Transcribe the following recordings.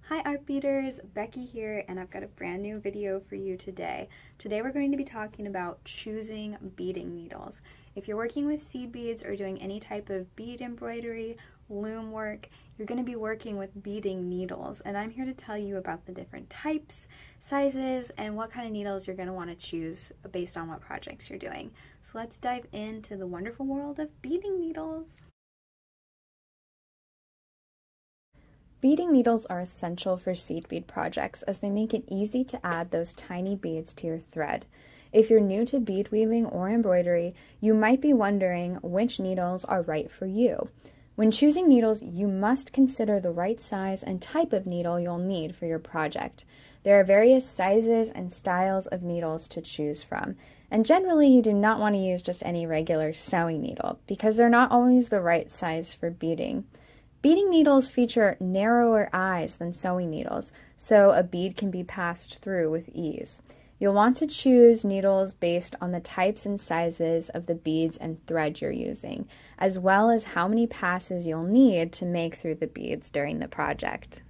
Hi art beaters, Becky here, and I've got a brand new video for you today. Today we're going to be talking about choosing beading needles. If you're working with seed beads or doing any type of bead embroidery, loom work, you're going to be working with beading needles, and I'm here to tell you about the different types, sizes, and what kind of needles you're going to want to choose based on what projects you're doing. So let's dive into the wonderful world of beading needles. Beading needles are essential for seed bead projects as they make it easy to add those tiny beads to your thread. If you're new to bead weaving or embroidery, you might be wondering which needles are right for you. When choosing needles, you must consider the right size and type of needle you'll need for your project. There are various sizes and styles of needles to choose from, and generally you do not want to use just any regular sewing needle because they're not always the right size for beading. Beading needles feature narrower eyes than sewing needles, so a bead can be passed through with ease. You'll want to choose needles based on the types and sizes of the beads and thread you're using, as well as how many passes you'll need to make through the beads during the project.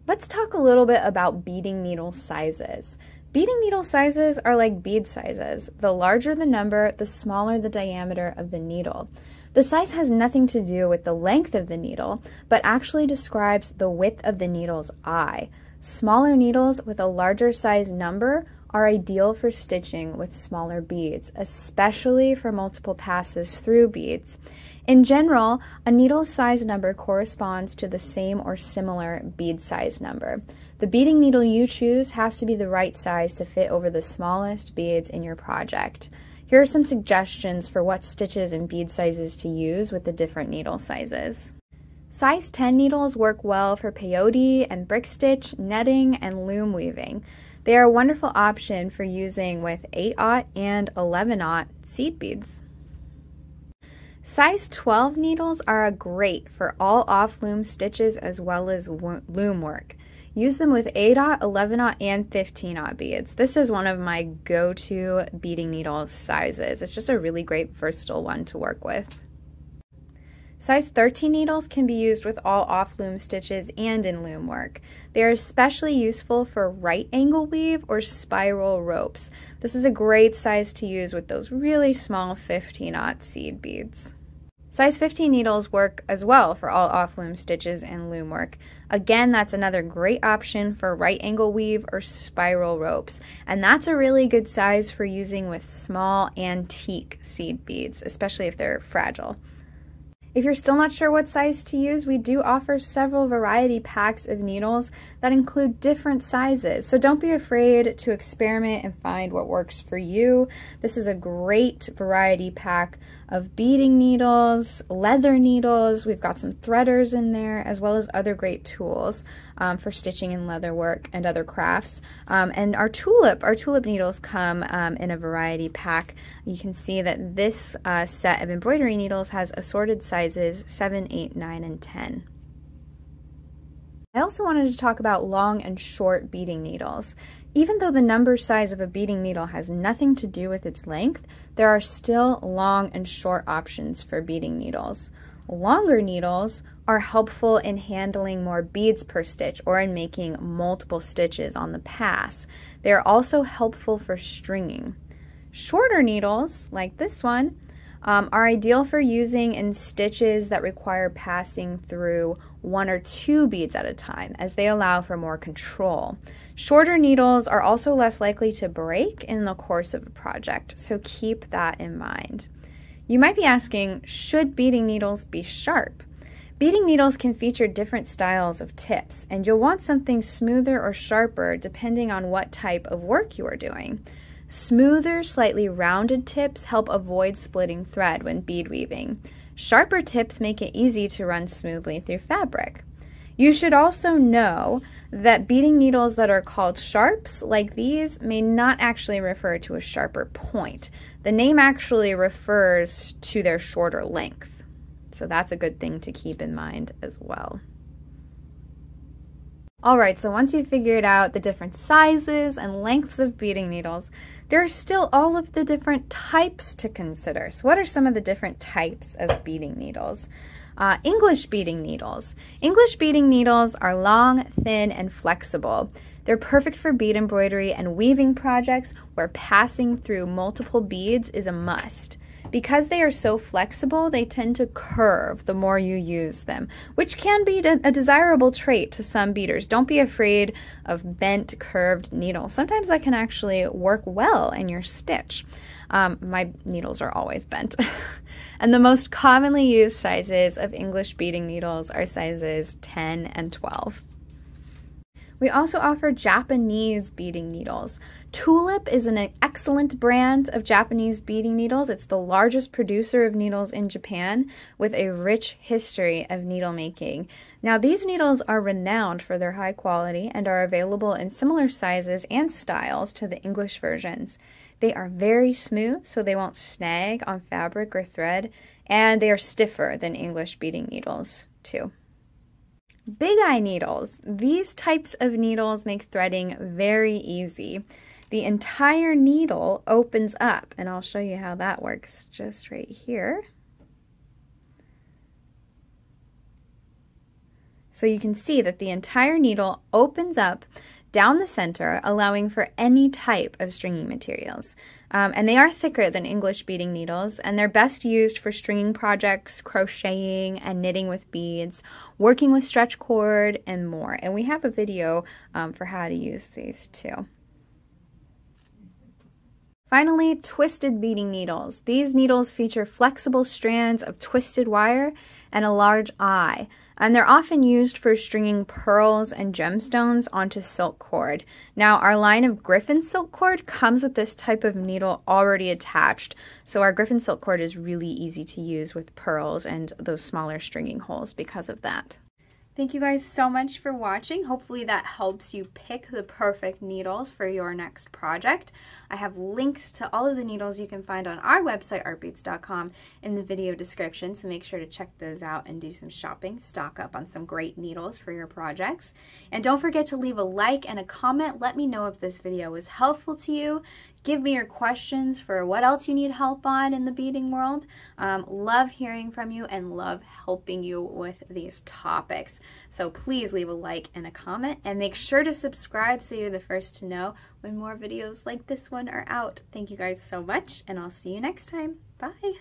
Let's talk a little bit about beading needle sizes. Beading needle sizes are like bead sizes. The larger the number, the smaller the diameter of the needle. The size has nothing to do with the length of the needle, but actually describes the width of the needle's eye. Smaller needles with a larger size number are ideal for stitching with smaller beads, especially for multiple passes through beads. In general, a needle size number corresponds to the same or similar bead size number. The beading needle you choose has to be the right size to fit over the smallest beads in your project. Here are some suggestions for what stitches and bead sizes to use with the different needle sizes. Size 10 needles work well for peyote and brick stitch, netting, and loom weaving. They are a wonderful option for using with 8/0 and 11/0 seed beads. Size 12 needles are great for all off-loom stitches as well as loom work. Use them with 8/0, 11/0, and 15/0 beads. This is one of my go-to beading needle sizes. It's just a really great versatile one to work with. Size 13 needles can be used with all off-loom stitches and in loom work. They are especially useful for right angle weave or spiral ropes. This is a great size to use with those really small 15/0 seed beads. Size 15 needles work as well for all off-loom stitches and loom work. Again, that's another great option for right angle weave or spiral ropes, and that's a really good size for using with small antique seed beads, especially if they're fragile. If you're still not sure what size to use, we do offer several variety packs of needles that include different sizes. So don't be afraid to experiment and find what works for you. This is a great variety pack of beading needles, leather needles. We've got some threaders in there, as well as other great tools for stitching and leather work and other crafts. And our tulip needles come in a variety pack. You can see that this set of embroidery needles has assorted sizes 7, 8, 9, and 10. I also wanted to talk about long and short beading needles. Even though the number size of a beading needle has nothing to do with its length, there are still long and short options for beading needles. Longer needles are helpful in handling more beads per stitch or in making multiple stitches on the pass. They are also helpful for stringing. Shorter needles, like this one, are ideal for using in stitches that require passing through 1 or 2 beads at a time, as they allow for more control. Shorter needles are also less likely to break in the course of a project, so keep that in mind. You might be asking, should beading needles be sharp? Beading needles can feature different styles of tips, and you'll want something smoother or sharper depending on what type of work you are doing. Smoother, slightly rounded tips help avoid splitting thread when bead weaving. Sharper tips make it easy to run smoothly through fabric. You should also know that beading needles that are called sharps, like these, may not actually refer to a sharper point. The name actually refers to their shorter length. So that's a good thing to keep in mind as well. Alright, so once you've figured out the different sizes and lengths of beading needles, there are still all of the different types to consider. So what are some of the different types of beading needles? English beading needles. English beading needles are long, thin, and flexible. They're perfect for bead embroidery and weaving projects where passing through multiple beads is a must. Because they are so flexible, they tend to curve the more you use them, which can be a desirable trait to some beaders. Don't be afraid of bent, curved needles. Sometimes that can actually work well in your stitch. My needles are always bent. And the most commonly used sizes of English beading needles are sizes 10 and 12. We also offer Japanese beading needles. Tulip is an excellent brand of Japanese beading needles. It's the largest producer of needles in Japan with a rich history of needle making. Now, these needles are renowned for their high quality and are available in similar sizes and styles to the English versions. They are very smooth, so they won't snag on fabric or thread, and they are stiffer than English beading needles, too. Big eye needles. These types of needles make threading very easy. The entire needle opens up, and I'll show you how that works just right here. So you can see that the entire needle opens up down the center, allowing for any type of stringing materials. And they are thicker than English beading needles, and they're best used for stringing projects, crocheting, and knitting with beads, working with stretch cord, and more. And we have a video for how to use these too. Finally, twisted beading needles. These needles feature flexible strands of twisted wire and a large eye, and they're often used for stringing pearls and gemstones onto silk cord. Now, our line of Griffin silk cord comes with this type of needle already attached, so our Griffin silk cord is really easy to use with pearls and those smaller stringing holes because of that. Thank you guys so much for watching. Hopefully that helps you pick the perfect needles for your next project. I have links to all of the needles you can find on our website, artbeads.com, in the video description, so make sure to check those out and do some shopping. Stock up on some great needles for your projects. And don't forget to leave a like and a comment. Let me know if this video was helpful to you. Give me your questions for what else you need help on in the beading world. Love hearing from you and love helping you with these topics. So please leave a like and a comment, and make sure to subscribe so you're the first to know when more videos like this one are out. Thank you guys so much, and I'll see you next time. Bye.